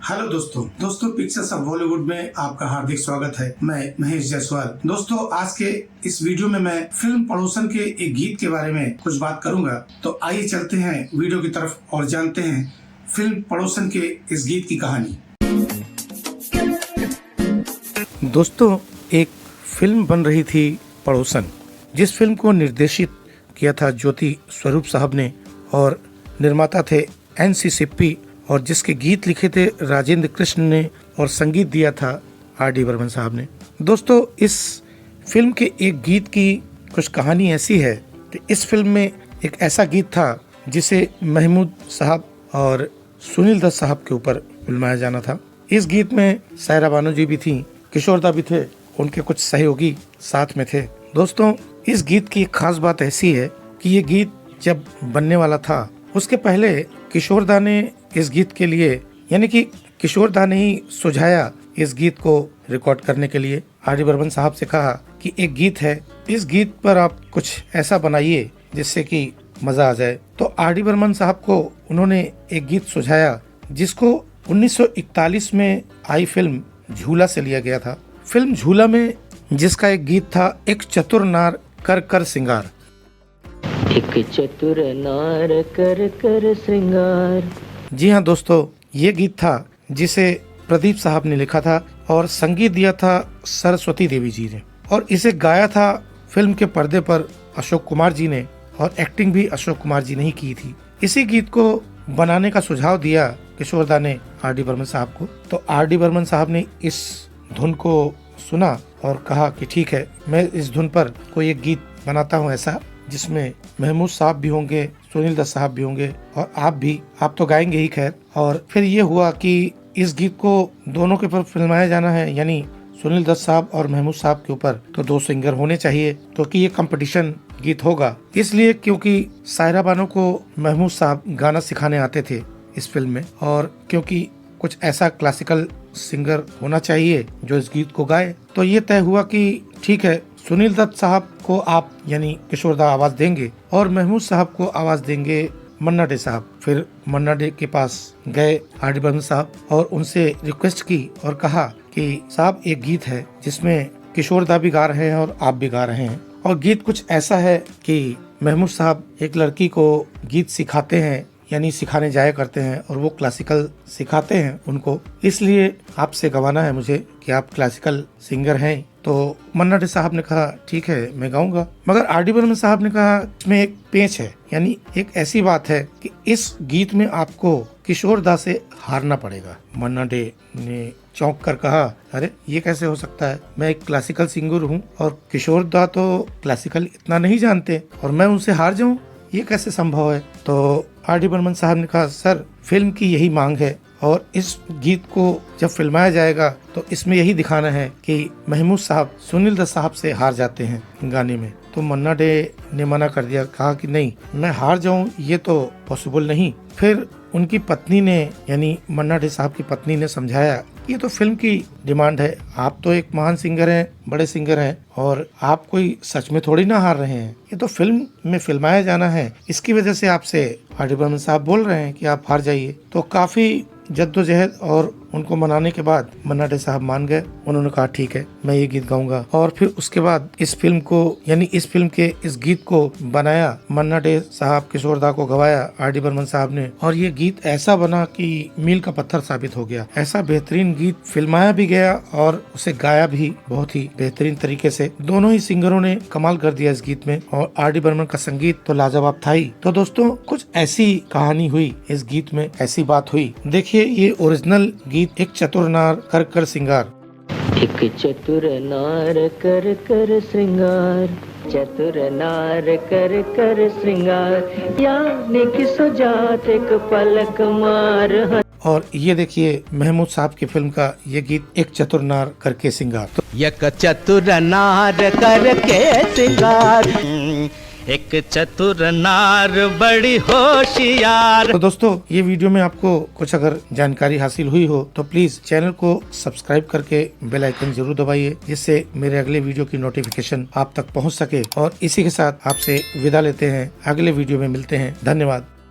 Hello दोस्तों pictures of Bollywood में आपका हार्दिक स्वागत है। मैं महेश जायसवाल। दोस्तों आज के इस वीडियो में मैं फिल्म पड़ोसन के एक गीत के बारे में कुछ बात करूंगा। तो आइए चलते हैं वीडियो की तरफ और जानते हैं फिल्म पड़ोसन के इस गीत की कहानी। दोस्तों एक फिल्म बन रही थी पड़ोसन, जिस फिल्म को निर्देशित किया था ज्योति स्वरूप साहब ने और निर्माता थे NC सिप्पी, और जिसके गीत लिखे थे राजेंद्र कृष्ण ने और संगीत दिया था RD बर्मन साहब ने। दोस्तों इस फिल्म के एक गीत की कुछ कहानी ऐसी है कि इस फिल्म में एक ऐसा गीत था जिसे महमूद साहब और सुनील दत्त साहब के ऊपर फिल्माया जाना था। इस गीत में सायरा बानो जी भी थी, किशोर दा भी थे, उनके कुछ सहयोगी साथ में थे। दोस्तों इस गीत की एक खास बात ऐसी है कि ये गीत जब बनने वाला था उसके पहले किशोर दा ने इस गीत के लिए, यानी कि किशोर दा ने ही सुझाया इस गीत को रिकॉर्ड करने के लिए। RD बर्मन साहब से कहा कि एक गीत है, इस गीत पर आप कुछ ऐसा बनाइए जिससे कि मजा आ जाए। तो RD बर्मन साहब को उन्होंने एक गीत सुझाया जिसको 1941 में आई फिल्म झूला से लिया गया था। फिल्म झूला में जिसका एक गीत था, एक चतुर नार कर कर श्रृंगार। एक चतुर नार कर कर श्रृंगार। जी हाँ दोस्तों, ये गीत था जिसे प्रदीप साहब ने लिखा था और संगीत दिया था सरस्वती देवी जी ने, और इसे गाया था फिल्म के पर्दे पर अशोक कुमार जी ने, और एक्टिंग भी अशोक कुमार जी ने ही की थी। इसी गीत को बनाने का सुझाव दिया किशोर दा ने RD बर्मन साहब को। तो RD बर्मन साहब ने इस धुन को सुना और कहा कि ठीक है, मैं इस धुन पर कोई एक गीत बनाता हूँ ऐसा जिसमें महमूद साहब भी होंगे, सुनील दत्त साहब भी होंगे और आप तो गाएंगे ही खैर। और फिर ये हुआ कि इस गीत को दोनों के ऊपर फिल्माया जाना है, यानी सुनील दत्त साहब और महमूद साहब के ऊपर तो दो सिंगर होने चाहिए, क्योंकि ये कंपटीशन गीत होगा। इसलिए क्योंकि सायरा बानो को महमूद साहब गाना सिखाने आते थे इस फिल्म में, और क्योंकि कुछ ऐसा क्लासिकल सिंगर होना चाहिए जो इस गीत को गाए, तो ये तय हुआ कि ठीक है, सुनील दत्त साहब को आप यानी किशोर दा आवाज देंगे और महमूद साहब को आवाज देंगे मन्ना डे साहब। फिर मन्ना डे के पास गए RD बर्मन साहब और उनसे रिक्वेस्ट की और कहा कि साहब एक गीत है जिसमें किशोर दा भी गा रहे हैं और आप भी गा रहे हैं, और गीत कुछ ऐसा है कि महमूद साहब एक लड़की को गीत सिखाते हैं, यानी सिखाने जाया करते हैं, और वो क्लासिकल सिखाते हैं उनको, इसलिए आपसे गवाना है मुझे कि आप क्लासिकल सिंगर हैं। तो मन्ना डे साहब ने कहा ठीक है, मैं गाऊंगा। मगर RD बर्मन साहब ने कहा इसमें एक पेच है, यानी एक ऐसी बात है कि इस गीत में आपको किशोर दा से हारना पड़ेगा। मन्ना डे ने चौंक कर कहा, अरे ये कैसे हो सकता है, मैं एक क्लासिकल सिंगर हूँ और किशोर दा तो क्लासिकल इतना नहीं जानते और मैं उनसे हार जाऊँ, ये कैसे संभव है। तो RD बर्मन साहब ने कहा सर, फिल्म की यही मांग है और इस गीत को जब फिल्माया जाएगा तो इसमें यही दिखाना है कि महमूद साहब सुनील दत्त साहब से हार जाते हैं गाने में। तो मन्ना डे ने मना कर दिया, कहा कि नहीं, मैं हार जाऊं ये तो पॉसिबल नहीं। फिर उनकी पत्नी ने, यानी मन्ना डे साहब की पत्नी ने समझाया ये तो फिल्म की डिमांड है, आप तो एक महान सिंगर हैं, बड़े सिंगर हैं, और आप कोई सच में थोड़ी ना हार रहे हैं, ये तो फिल्म में फिल्माया जाना है, इसकी वजह से आपसे RD बर्मन साहब बोल रहे हैं कि आप हार जाइए। तो काफी जद्दोजहद और उनको मनाने के बाद मन्ना डे साहब मान गए। उन्होंने कहा ठीक है, मैं ये गीत गाऊंगा, और फिर उसके बाद इस फिल्म को, यानी इस फिल्म के इस गीत को बनाया मन्ना डे साहब, किशोर दा को गवाया RD बर्मन साहब ने, और ये गीत ऐसा बना कि मील का पत्थर साबित हो गया। ऐसा बेहतरीन गीत फिल्माया भी गया और उसे गाया भी बहुत ही बेहतरीन तरीके से। दोनों ही सिंगरों ने कमाल कर दिया इस गीत में, और RD बर्मन का संगीत तो लाजवाब था ही। तो दोस्तों कुछ ऐसी कहानी हुई इस गीत में, ऐसी बात हुई। देखिए ये ओरिजिनल गीत एक चतुर नार कर कर श्रृंगार। एक चतुर नार कर कर श्रृंगार, चतुर नार कर कर श्रृंगार, यानी कि सुजात एक पलक मार। और ये देखिए महमूद साहब की फिल्म का ये गीत एक चतुर नार करके श्रृंगार। तो एक चतुर नार करके श्रृंगार, एक चतुर नार बड़ी होशियार। तो दोस्तों ये वीडियो में आपको कुछ अगर जानकारी हासिल हुई हो तो प्लीज चैनल को सब्सक्राइब करके बेल आइकन जरूर दबाइए, जिससे मेरे अगले वीडियो की नोटिफिकेशन आप तक पहुंच सके। और इसी के साथ आपसे विदा लेते हैं, अगले वीडियो में मिलते हैं। धन्यवाद।